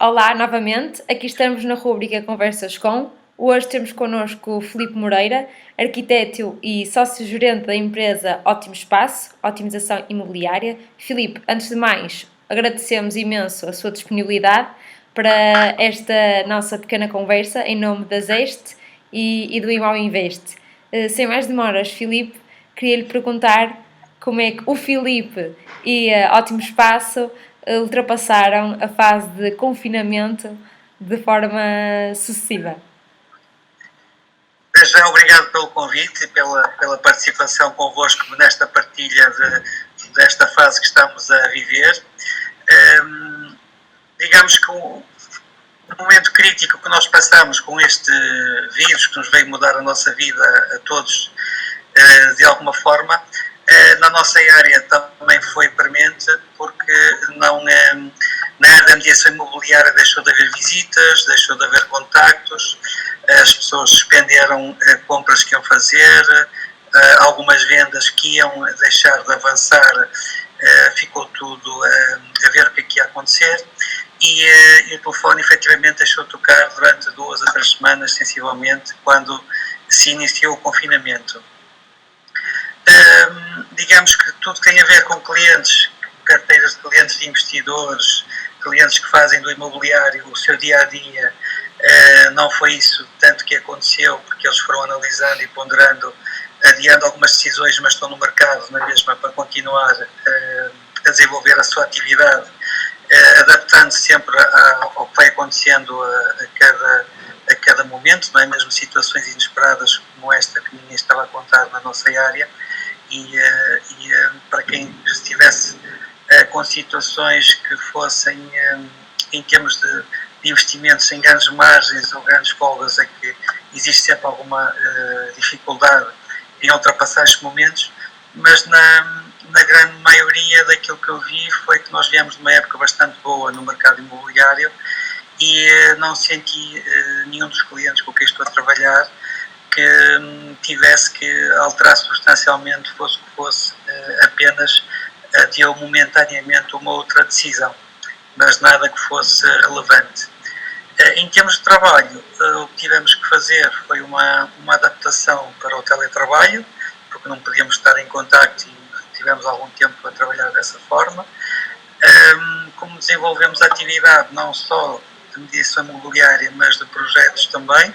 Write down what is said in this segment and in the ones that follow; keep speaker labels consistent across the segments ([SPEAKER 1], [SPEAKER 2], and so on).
[SPEAKER 1] Olá, novamente. Aqui estamos na rubrica Conversas com. Hoje temos connosco o Filipe Moreira, arquiteto e sócio-gerente da empresa Ótimo Espaço, Otimização Imobiliária. Filipe, antes de mais, agradecemos imenso a sua disponibilidade para esta nossa pequena conversa em nome da Zeste e do Imau Invest. Sem mais demoras, Filipe, queria-lhe perguntar como é que o Filipe e a Ótimo Espaço ultrapassaram a fase de confinamento de forma sucessiva.
[SPEAKER 2] Desde já, obrigado pelo convite e pela participação convosco nesta partilha desta fase que estamos a viver. Digamos que o momento crítico que nós passamos com este vírus, que nos veio mudar a nossa vida a todos de alguma forma, na nossa área também foi premente, porque na área da mediação imobiliária deixou de haver visitas, deixou de haver contactos, as pessoas suspenderam compras que iam fazer, algumas vendas que iam deixar de avançar, ficou tudo a ver o que ia acontecer, e o telefone efetivamente deixou de tocar durante 2 a 3 semanas, sensivelmente, quando se iniciou o confinamento. Digamos que tudo tem a ver com clientes, carteiras de clientes de investidores, clientes que fazem do imobiliário o seu dia-a-dia. Não foi isso tanto que aconteceu, porque eles foram analisando e ponderando, adiando algumas decisões, mas estão no mercado na mesma para continuar a desenvolver a sua atividade, adaptando-se sempre ao que vai acontecendo a cada momento, não é? Mesmo situações inesperadas como esta que ninguém estava a contar na nossa área, e para quem estivesse com situações que fossem em termos de investimentos em grandes margens ou grandes folgas, é que existe sempre alguma dificuldade em ultrapassar estes momentos, mas na grande maioria daquilo que eu vi foi que nós viemos de uma época bastante boa no mercado imobiliário e não senti nenhum dos clientes com quem estou a trabalhar que tivesse que alterar substancialmente, fosse o que fosse, apenas adiou momentaneamente uma outra decisão, mas nada que fosse relevante. Em termos de trabalho, o que tivemos que fazer foi uma adaptação para o teletrabalho, porque não podíamos estar em contacto e tivemos algum tempo a trabalhar dessa forma. Como desenvolvemos a atividade não só de mediação imobiliária, mas de projetos também,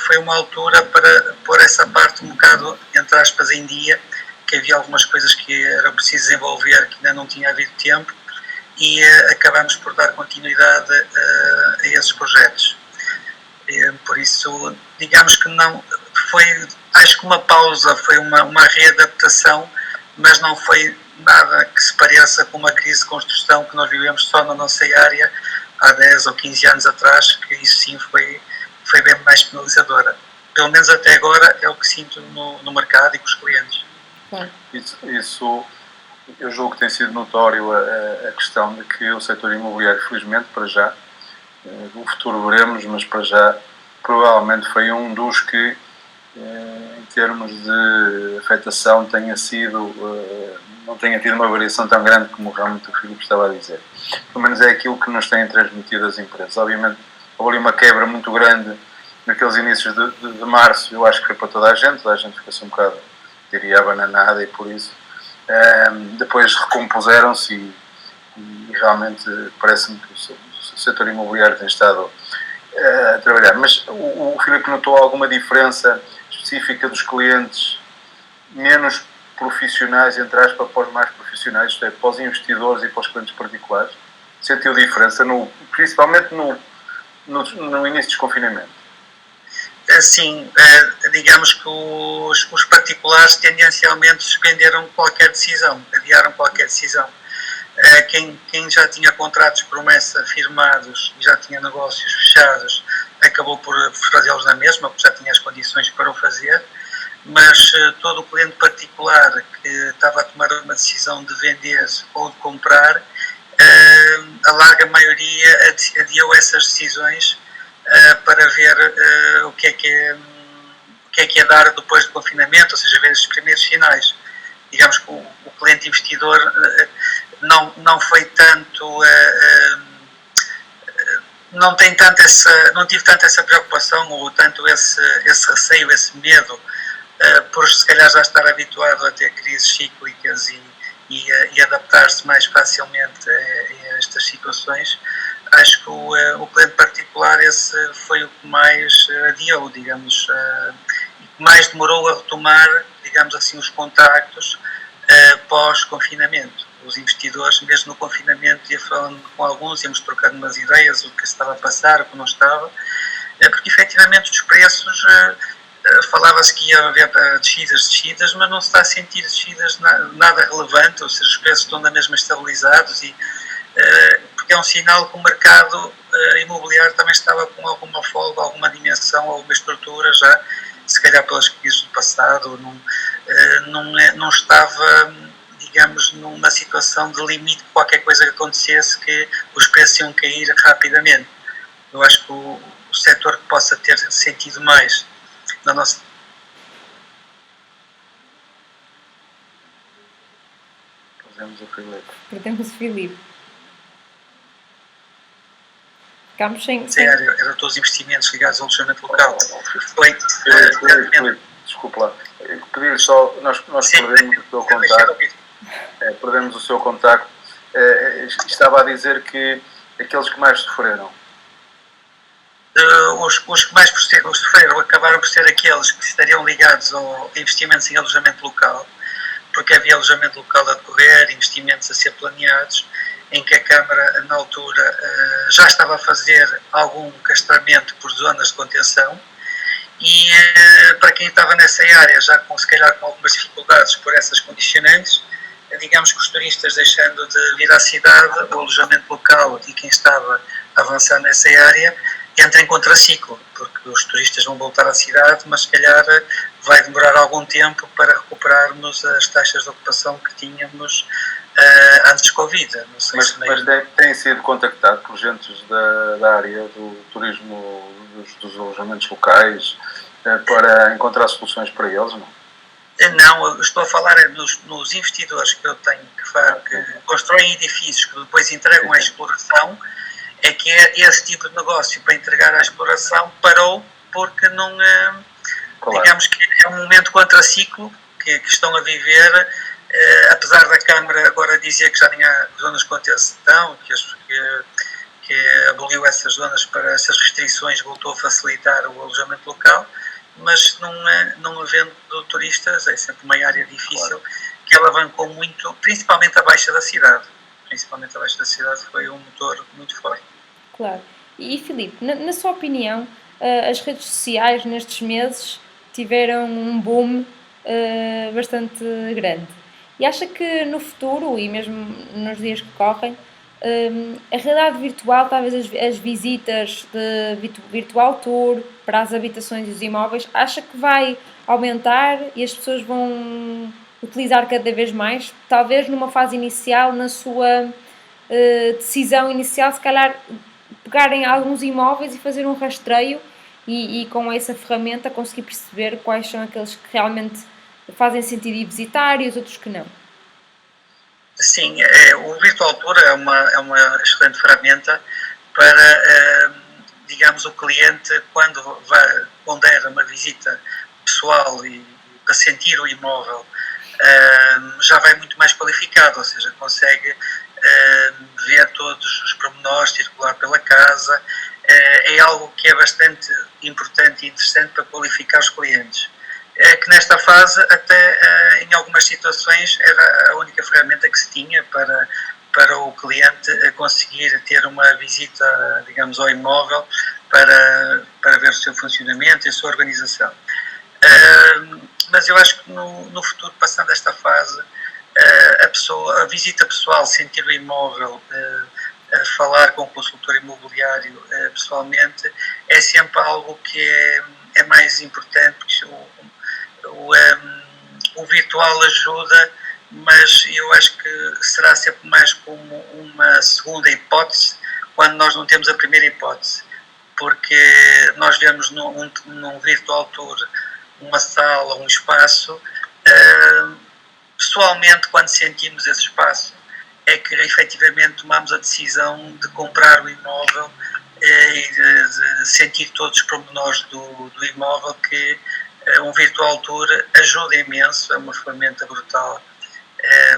[SPEAKER 2] foi uma altura para pôr essa parte um bocado, entre aspas, em dia, que havia algumas coisas que era preciso desenvolver, que ainda não tinha havido tempo, e acabamos por dar continuidade a esses projetos. Por isso, digamos que não foi, acho que uma pausa, foi uma readaptação, mas não foi nada que se pareça com uma crise de construção que nós vivemos só na nossa área há 10 ou 15 anos atrás, que isso sim foi bem mais penalizadora. Pelo menos até agora é o que sinto no mercado e com os clientes.
[SPEAKER 3] Isso eu julgo que tem sido notório a questão de que o setor imobiliário, felizmente, para já, no futuro veremos, mas para já, provavelmente foi um dos que, em termos de afetação, não tenha tido uma variação tão grande como realmente o Filipe estava a dizer. Pelo menos é aquilo que nos têm transmitido as empresas. Obviamente, houve ali uma quebra muito grande naqueles inícios de março, eu acho que foi para toda a gente ficou-se um bocado, diria, abananada, e por isso depois recompuseram-se e realmente parece-me que o setor imobiliário tem estado a trabalhar. Mas o Filipe notou alguma diferença específica dos clientes menos profissionais, entre aspas, para os mais profissionais, isto é, para os investidores e para os clientes particulares? Sentiu diferença, principalmente no início do desconfinamento?
[SPEAKER 2] Sim, digamos que os particulares tendencialmente suspenderam qualquer decisão, adiaram qualquer decisão. Quem já tinha contratos de promessa firmados e já tinha negócios fechados acabou por fazê-los na mesma, porque já tinha as condições para o fazer, mas todo o cliente particular que estava a tomar uma decisão de vender ou de comprar, a larga maioria adiou essas decisões para ver o que é que ia dar depois do confinamento, ou seja, ver esses primeiros sinais. Digamos que o cliente investidor não foi tanto não tive tanto essa preocupação ou tanto esse receio, esse medo, por se calhar já estar habituado a ter crises cíclicas e adaptar-se mais facilmente a estas situações. Acho que o cliente particular esse foi o que mais adiou, digamos, e que mais demorou a retomar, digamos assim, os contactos pós-confinamento. Os investidores, mesmo no confinamento, ia falando com alguns, íamos trocando umas ideias, o que estava a passar, o que não estava, porque efetivamente os preços, falava-se que ia haver descidas, mas não se está a sentir descidas nada relevante, ou seja, os preços estão na mesma estabilizados, porque é um sinal que o mercado imobiliário também estava com alguma folga, alguma dimensão, alguma estrutura já, se calhar pelas crises do passado, não estava, digamos, numa situação de limite, qualquer coisa que acontecesse, que os preços iam cair rapidamente. Eu acho que o setor que possa ter sentido mais na nossa...
[SPEAKER 1] Perdemos o Filipe. Ficámos sem...
[SPEAKER 2] Eram todos investimentos ligados ao alojamento local.
[SPEAKER 3] Desculpa lá. Pedir só, nós perdemos o seu contacto. Perdemos o seu contacto. Estava a dizer que aqueles que mais sofreram.
[SPEAKER 2] Os que mais sofreram acabaram por ser aqueles que estariam ligados ao investimentos em alojamento local, porque havia alojamento local a decorrer, investimentos a ser planeados, em que a Câmara, na altura, já estava a fazer algum castramento por zonas de contenção, e para quem estava nessa área, já se calhar com algumas dificuldades por essas condicionantes, digamos que os turistas deixando de vir à cidade, o alojamento local e quem estava a avançar nessa área, entra em contraciclo, porque os turistas vão voltar à cidade, mas se calhar vai demorar algum tempo para recuperarmos as taxas de ocupação que tínhamos antes de Covid. Não sei
[SPEAKER 3] mas têm sido contactados por gentes da área do turismo, dos alojamentos locais, para encontrar soluções para eles, não?
[SPEAKER 2] Não, eu estou a falar nos investidores que eu tenho, que constroem edifícios que depois entregam à exploração, é que esse tipo de negócio para entregar à exploração parou porque não, digamos que é um momento contraciclo que estão a viver, apesar da Câmara agora dizer que já tinha zonas de contenção, que aboliu essas zonas para essas restrições, voltou a facilitar o alojamento local, mas não havendo turistas, é sempre uma área difícil, que alavancou muito, principalmente a baixa da cidade. Principalmente a baixa da cidade foi um motor muito forte.
[SPEAKER 1] Claro. E Filipe, na sua opinião, as redes sociais nestes meses tiveram um boom bastante grande. E acha que no futuro, e mesmo nos dias que correm, a realidade virtual, talvez as visitas de virtual tour para as habitações e os imóveis, acha que vai aumentar e as pessoas vão utilizar cada vez mais? Talvez numa fase inicial, na sua decisão inicial, se calhar pegarem alguns imóveis e fazer um rastreio e com essa ferramenta conseguir perceber quais são aqueles que realmente fazem sentido ir visitar e os outros que não.
[SPEAKER 2] Sim, o Virtual Tour é uma excelente ferramenta para, digamos, o cliente, quando pondera uma visita pessoal e para sentir o imóvel, já vai muito mais qualificado, ou seja, consegue ver todos os pormenores, circular pela casa, é algo que é bastante importante e interessante para qualificar os clientes. Que nesta fase, até em algumas situações, era a única ferramenta que se tinha para o cliente conseguir ter uma visita, digamos, ao imóvel para ver o seu funcionamento e a sua organização. Mas eu acho que no futuro, passando esta fase, a visita pessoal, sentir o imóvel, falar com o consultor imobiliário pessoalmente, é sempre algo que é mais importante, porque o virtual ajuda, mas eu acho que será sempre mais como uma segunda hipótese quando nós não temos a primeira hipótese, porque nós vemos num virtual tour uma sala, um espaço, pessoalmente, quando sentimos esse espaço, é que efetivamente tomamos a decisão de comprar o imóvel e de sentir todos os pormenores do imóvel, que um Virtual Tour ajuda imenso, é uma ferramenta brutal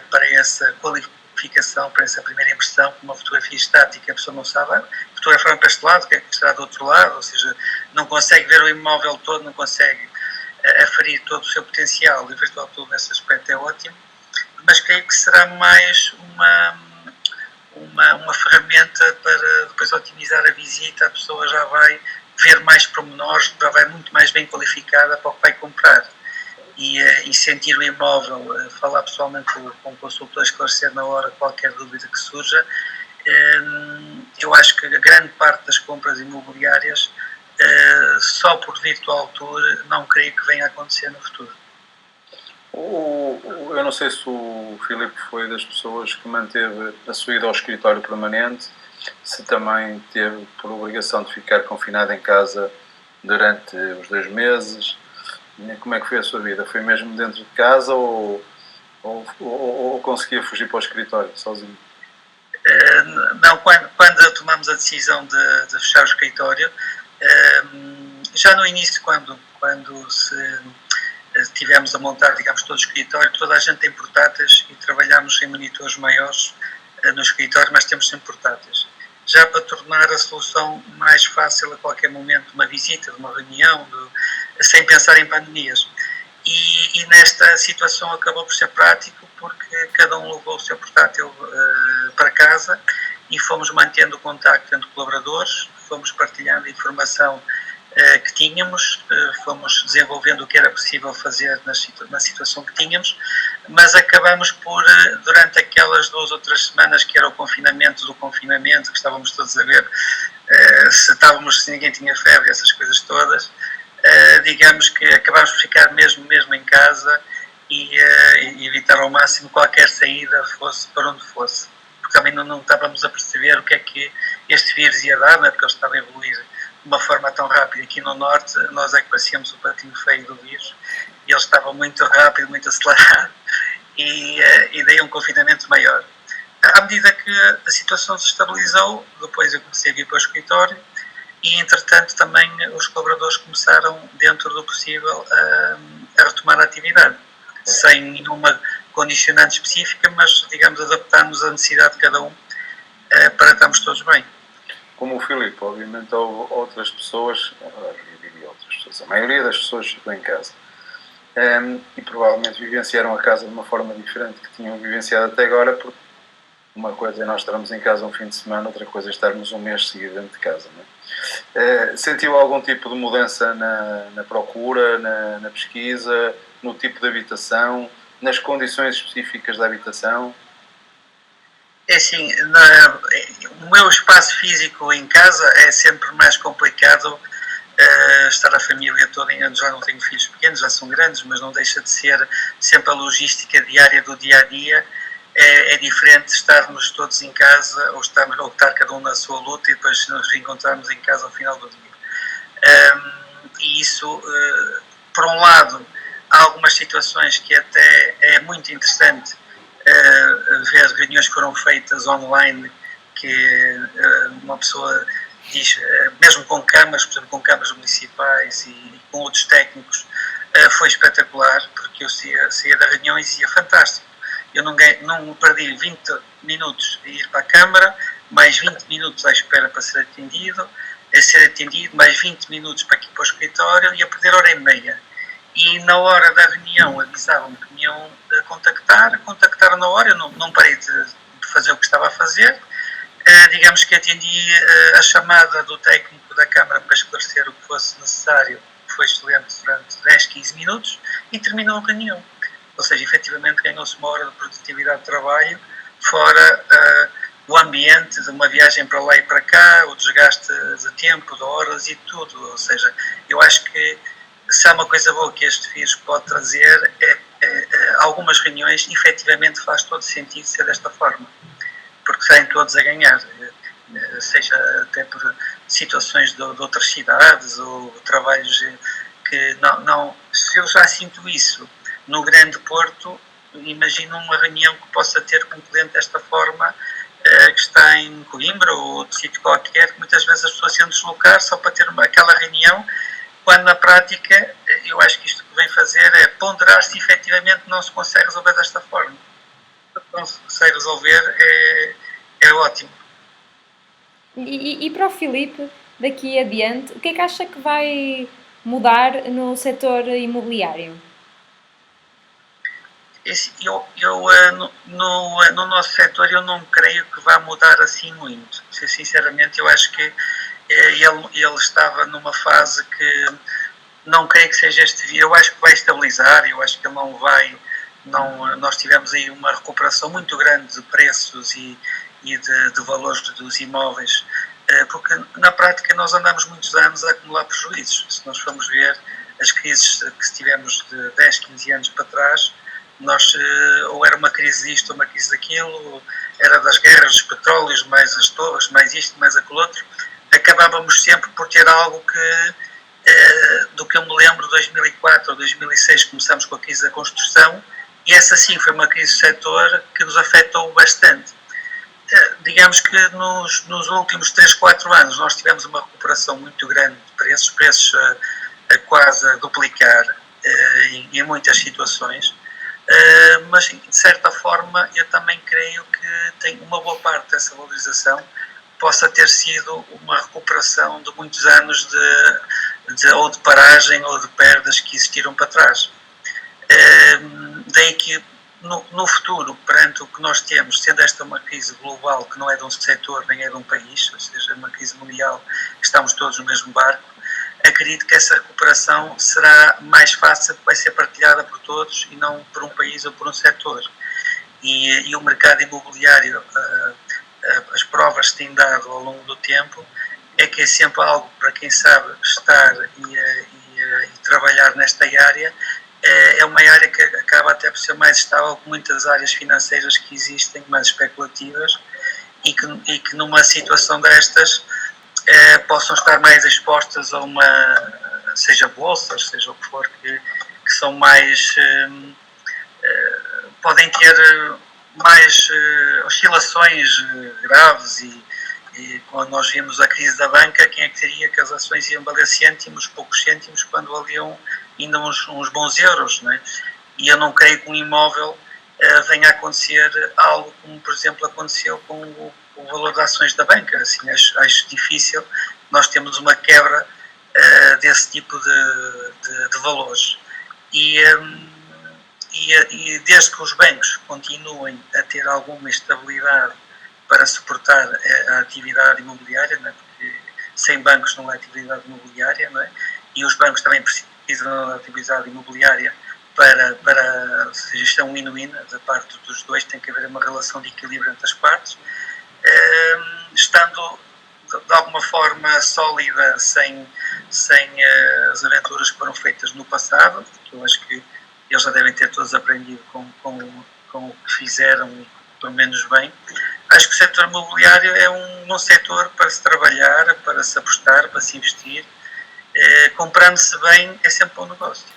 [SPEAKER 2] para essa qualificação, para essa primeira impressão. Uma fotografia estática, a pessoa não sabe, fotografaram para este lado, o que é que será do outro lado, ou seja, não consegue ver o imóvel todo, não consegue aferir todo o seu potencial. O Virtual Tour nesse aspecto é ótimo, mas creio que será mais uma ferramenta para depois otimizar a visita. A pessoa já vai ver mais pormenores, já vai muito mais bem qualificada para o que vai comprar. E sentir o imóvel, falar pessoalmente com o consultor, esclarecer na hora qualquer dúvida que surja. Eu acho que a grande parte das compras imobiliárias, só por Virtual Tour, não creio que venha a acontecer no futuro.
[SPEAKER 3] Eu não sei se o Filipe foi das pessoas que manteve a sua ida ao escritório permanente, se também teve por obrigação de ficar confinado em casa durante os 2 meses. Como é que foi a sua vida? Foi mesmo dentro de casa ou conseguia fugir para o escritório sozinho?
[SPEAKER 2] Não, quando tomamos a decisão de fechar o escritório, já no início, quando tivemos a montar, digamos, todo o escritório, toda a gente tem portáteis e trabalhamos em monitores maiores no escritório, mas temos sempre portáteis. Já para tornar a solução mais fácil a qualquer momento, uma visita, de uma reunião, sem pensar em pandemias. E nesta situação acabou por ser prático, porque cada um levou o seu portátil para casa e fomos mantendo o contacto entre colaboradores, fomos partilhando a informação que tínhamos, fomos desenvolvendo o que era possível fazer na situação que tínhamos, mas acabamos por, durante aquelas 2 ou 3 semanas que era o confinamento do confinamento, que estávamos todos a ver se ninguém tinha febre, essas coisas todas, digamos que acabámos por ficar mesmo em casa e evitar ao máximo qualquer saída, fosse para onde fosse, porque também não estávamos a perceber o que é que este vírus ia dar, né? Porque ele estava a evoluir de uma forma tão rápida. Aqui no Norte, nós é que parecíamos o patinho feio do vírus, e ele estava muito rápido, muito acelerado, e daí um confinamento maior. À medida que a situação se estabilizou, depois eu comecei a vir para o escritório, e entretanto também os colaboradores começaram, dentro do possível, a retomar a atividade, sem nenhuma condicionante específica, mas, digamos, adaptarmos à necessidade de cada um para estarmos todos bem.
[SPEAKER 3] Como o Filipe, obviamente houve outras pessoas, a maioria das pessoas ficou em casa, e provavelmente vivenciaram a casa de uma forma diferente que tinham vivenciado até agora, porque uma coisa é nós estarmos em casa um fim de semana, outra coisa é estarmos um mês seguido dentro de casa, não é? Sentiu algum tipo de mudança na procura, na pesquisa, no tipo de habitação, nas condições específicas da habitação?
[SPEAKER 2] É assim, o meu espaço físico em casa é sempre mais complicado. Estar a família toda, já não tenho filhos pequenos, já são grandes, mas não deixa de ser sempre a logística diária do dia-a-dia. É diferente estarmos todos em casa ou estar cada um na sua luta e depois nos encontrarmos em casa ao final do dia. E isso, por um lado, há algumas situações que até é muito interessante ver reuniões que foram feitas online, que uma pessoa diz, mesmo com câmaras, por exemplo, com câmaras municipais e com outros técnicos, foi espetacular, porque eu saía da reunião e dizia, fantástico, eu não perdi 20 minutos a ir para a câmara, mais 20 minutos à espera para ser atendido, mais 20 minutos para aqui para o escritório, e a perder hora e meia. E na hora da reunião avisavam-me que me iam contactaram na hora, eu não parei de fazer o que estava a fazer. Digamos que atendi a chamada do técnico da Câmara para esclarecer o que fosse necessário, foi excelente durante 10, 15 minutos, e terminou a reunião. Ou seja, efetivamente ganhou-se uma hora de produtividade de trabalho, fora o ambiente de uma viagem para lá e para cá, o desgaste de tempo, de horas e tudo. Ou seja, eu acho que se há uma coisa boa que este vírus pode trazer, algumas reuniões, efetivamente faz todo sentido ser desta forma, porque saem todos a ganhar, seja até por situações de outras cidades ou trabalhos que não. Se eu já sinto isso no Grande Porto, imagino uma reunião que possa ter com um cliente desta forma, que está em Coimbra ou outro sítio qualquer, que muitas vezes as pessoas se deslocar só para ter aquela reunião, quando na prática eu acho que isto que vem fazer é ponderar se efetivamente não se consegue resolver desta forma. Se não se consegue resolver é ótimo.
[SPEAKER 1] E para o Filipe, daqui adiante, o que é que acha que vai mudar no setor imobiliário?
[SPEAKER 2] No nosso setor eu não creio que vá mudar assim muito. Sinceramente, eu acho que ele estava numa fase que não creio que seja este dia. Eu acho que vai estabilizar, eu acho que ele não vai. Nós tivemos aí uma recuperação muito grande de preços e de valores dos imóveis, porque na prática nós andamos muitos anos a acumular prejuízos. Se nós formos ver as crises que tivemos de 10, 15 anos para trás, nós, ou era uma crise disto ou uma crise daquilo, era das guerras, dos petróleos, mais as torres, mais isto, mais aquilo outro, acabávamos sempre por ter algo que, do que eu me lembro, 2004 ou 2006 começamos com a crise da construção, e essa sim foi uma crise do setor que nos afetou bastante. Digamos que nos últimos 3, 4 anos nós tivemos uma recuperação muito grande de preços a quase a duplicar em muitas situações. Mas de certa forma eu também creio que tem uma boa parte dessa valorização possa ter sido uma recuperação de muitos anos ou de paragem ou de perdas que existiram para trás. Daí que no futuro, perante o que nós temos, sendo esta uma crise global que não é de um setor nem é de um país, ou seja, uma crise mundial, estamos todos no mesmo barco, acredito que essa recuperação será mais fácil, vai ser partilhada por todos e não por um país ou por um setor. E o mercado imobiliário, as provas que têm dado ao longo do tempo, é que é sempre algo para quem sabe estar e trabalhar nesta área. É uma área que acaba até por ser mais estável que muitas áreas financeiras que existem, mais especulativas, e que numa situação destas possam estar mais expostas a seja bolsas, seja o que for, que são mais, podem ter mais oscilações graves e quando nós vimos a crise da banca, quem é que diria que as ações iam valer cêntimos, poucos cêntimos, quando valiam ainda uns bons euros, não é? E eu não creio que um imóvel venha a acontecer algo como, por exemplo, aconteceu com o valor das ações da banca. Assim, acho difícil nós temos uma quebra desse tipo de valores. E desde que os bancos continuem a ter alguma estabilidade para suportar a atividade imobiliária, não é? Porque sem bancos não há atividade imobiliária, não é? E os bancos também precisam da atividade imobiliária ou seja, isto é um win-win da parte dos dois, tem que haver uma relação de equilíbrio entre as partes, estando de alguma forma sólida, sem as aventuras que foram feitas no passado, que eu acho que eles já devem ter todos aprendido com o que fizeram, pelo menos bem. Acho que o setor imobiliário é um setor para se trabalhar, para se apostar, para se investir. Comprando-se bem é sempre um negócio.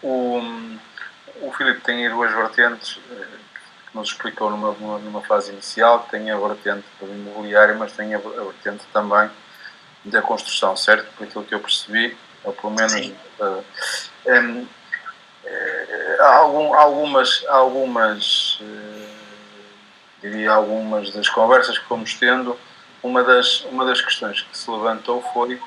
[SPEAKER 3] O Filipe tem aí duas vertentes que nos explicou numa fase inicial, que tem a vertente do imobiliário, mas tem a vertente também da construção, certo? Por aquilo que eu percebi, ou pelo menos algumas das conversas que fomos tendo, uma das questões que se levantou foi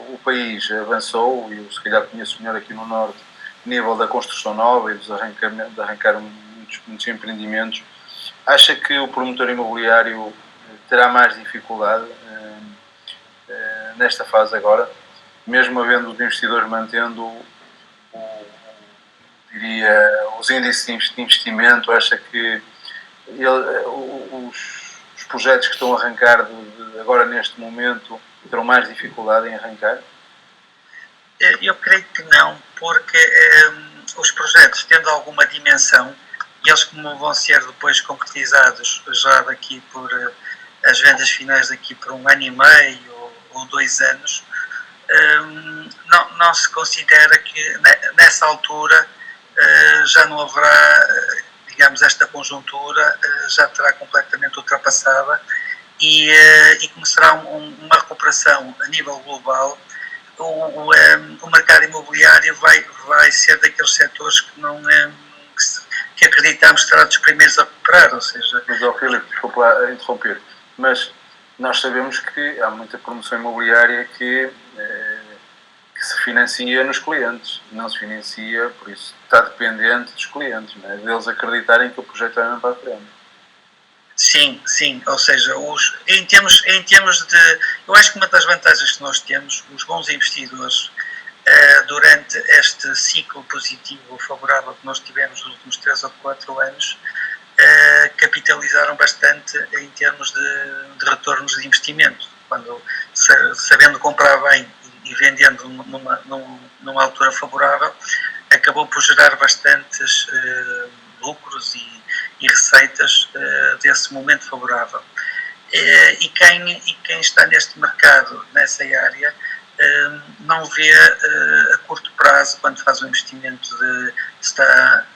[SPEAKER 3] o país avançou, e eu se calhar conheço melhor aqui no Norte, nível da construção nova e de arrancar muitos empreendimentos. Acha que o promotor imobiliário terá mais dificuldade nesta fase agora, mesmo havendo os investidores mantendo os índices de investimento? Acha que os projetos que estão a arrancar agora neste momento terão mais dificuldade em arrancar?
[SPEAKER 2] Eu creio que não, porque os projetos, tendo alguma dimensão, e eles como vão ser depois concretizados já daqui por as vendas finais daqui por 1 ano e meio ou 2 anos, não se considera que nessa altura já não haverá, chegarmos a esta conjuntura, já terá completamente ultrapassada e começará uma recuperação a nível global. O mercado imobiliário vai ser daqueles setores que acreditamos que será dos primeiros a recuperar, ou seja...
[SPEAKER 3] Mas, Filipe, desculpa interromper, mas nós sabemos que há muita promoção imobiliária que se financia nos clientes, não se financia, por isso está dependente dos clientes, não é? Deles acreditarem que o projeto vai mesmo para a frente.
[SPEAKER 2] Sim, ou seja, em termos de... Eu acho que uma das vantagens que nós temos, os bons investidores, durante este ciclo positivo favorável que nós tivemos nos últimos 3 ou 4 anos, capitalizaram bastante em termos de retornos de investimento, quando, sabendo comprar bem e vendendo numa altura favorável, acabou por gerar bastantes lucros e receitas desse momento favorável. E quem está neste mercado, nessa área, não vê a curto prazo, quando faz um investimento de está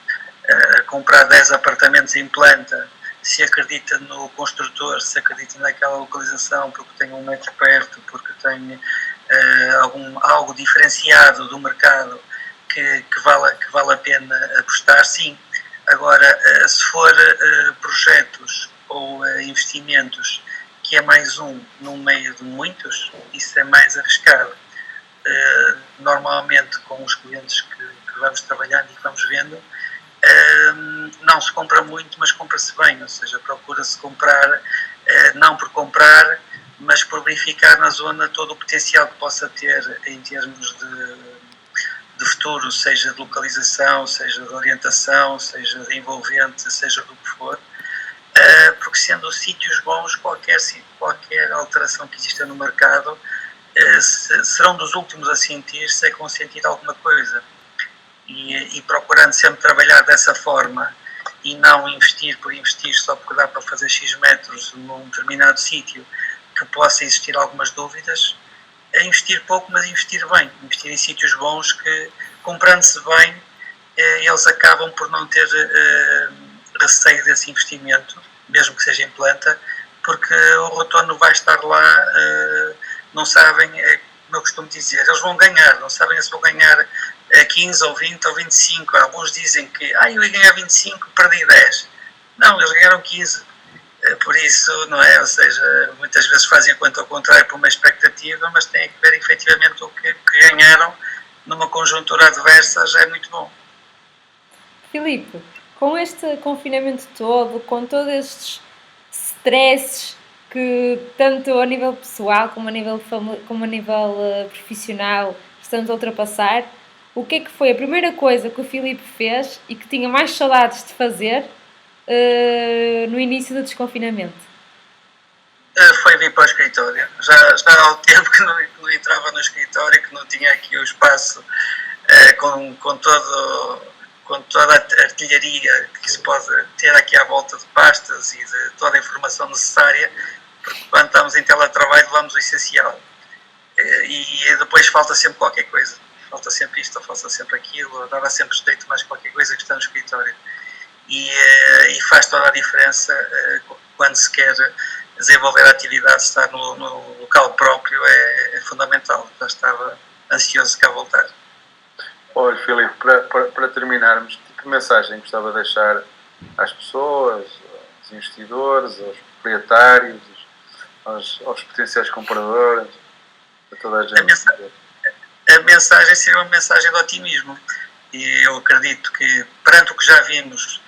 [SPEAKER 2] a comprar 10 apartamentos em planta, se acredita no construtor, se acredita naquela localização porque tem um metro perto, porque tem algo diferenciado do mercado que vale a pena apostar, sim. Agora, se for projetos ou investimentos que é mais um no meio de muitos, isso é mais arriscado. Normalmente, com os clientes que vamos trabalhando e que vamos vendo, não se compra muito, mas compra-se bem, ou seja, procura-se comprar, não por comprar, mas por verificar na zona todo o potencial que possa ter em termos de futuro, seja de localização, seja de orientação, seja de envolvente, seja do que for, porque sendo sítios bons, qualquer alteração que exista no mercado serão dos últimos a sentir, se é que vão sentir alguma coisa. E procurando sempre trabalhar dessa forma e não investir por investir só porque dá para fazer X metros num determinado sítio que possa existir algumas dúvidas, é investir pouco, mas investir bem, investir em sítios bons que, comprando-se bem, eles acabam por não ter receio desse investimento, mesmo que seja em planta, porque o retorno vai estar lá, não sabem, como eu costumo dizer, eles vão ganhar, não sabem se vão ganhar 15 ou 20 ou 25, alguns dizem que eu ia ganhar 25, perdi 10. Não, eles ganharam 15. Por isso, não é? Ou seja, muitas vezes fazem a conta ao contrário por uma expectativa, mas têm que ver efetivamente o que ganharam numa conjuntura adversa, já é muito bom.
[SPEAKER 1] Filipe, com este confinamento todo, com todos estes stresses que tanto a nível pessoal como a nível profissional estamos a ultrapassar, o que é que foi a primeira coisa que o Filipe fez e que tinha mais saudades de fazer no início do desconfinamto?
[SPEAKER 2] Foi vir para o escritório. Já há um tempo que não entrava no escritório, que não tinha aqui o espaço com toda a artilharia que se pode ter aqui à volta de pastas e de toda a informação necessária, porque quando estamos em teletrabalho levamos o essencial. E depois falta sempre qualquer coisa. Falta sempre isto, falta sempre aquilo, dava sempre jeito mais qualquer coisa que está no escritório. E faz toda a diferença quando se quer desenvolver a atividade, estar no local próprio é fundamental. Já estava ansioso cá voltar.
[SPEAKER 3] Olha, Filipe, para terminarmos, que mensagem gostava de deixar às pessoas, aos investidores, aos proprietários, aos potenciais compradores, a toda a gente?
[SPEAKER 2] A mensagem seria uma mensagem de otimismo. E eu acredito que, perante o que já vimos,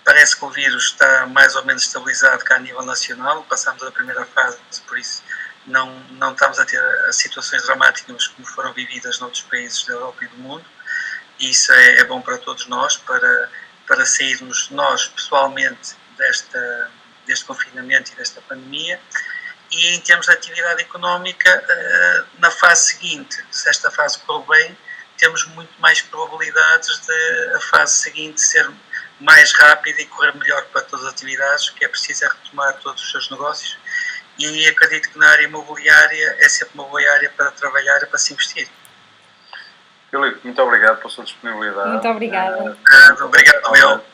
[SPEAKER 2] parece que o vírus está mais ou menos estabilizado cá a nível nacional. Passamos a primeira fase, por isso não estamos a ter situações dramáticas como foram vividas noutros países da Europa e do mundo. E isso é bom para todos nós, para sairmos nós pessoalmente deste confinamento e desta pandemia. E em termos de atividade económica, na fase seguinte, se esta fase correr bem, temos muito mais probabilidades de a fase seguinte ser mais rápida e correr melhor para todas as atividades, o que é preciso é retomar todos os seus negócios. E aí acredito que na área imobiliária é sempre uma boa área para trabalhar e para se investir.
[SPEAKER 3] Filipe, muito obrigado pela sua disponibilidade.
[SPEAKER 1] Muito obrigada.
[SPEAKER 2] Obrigado, eu.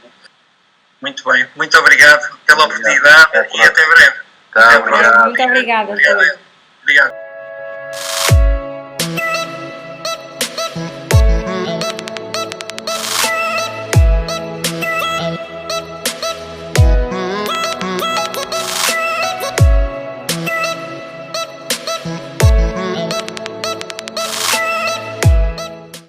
[SPEAKER 2] Muito bem. Muito obrigado pela oportunidade e até breve.
[SPEAKER 3] Tá, obrigado.
[SPEAKER 1] Muito obrigada.
[SPEAKER 2] Obrigado.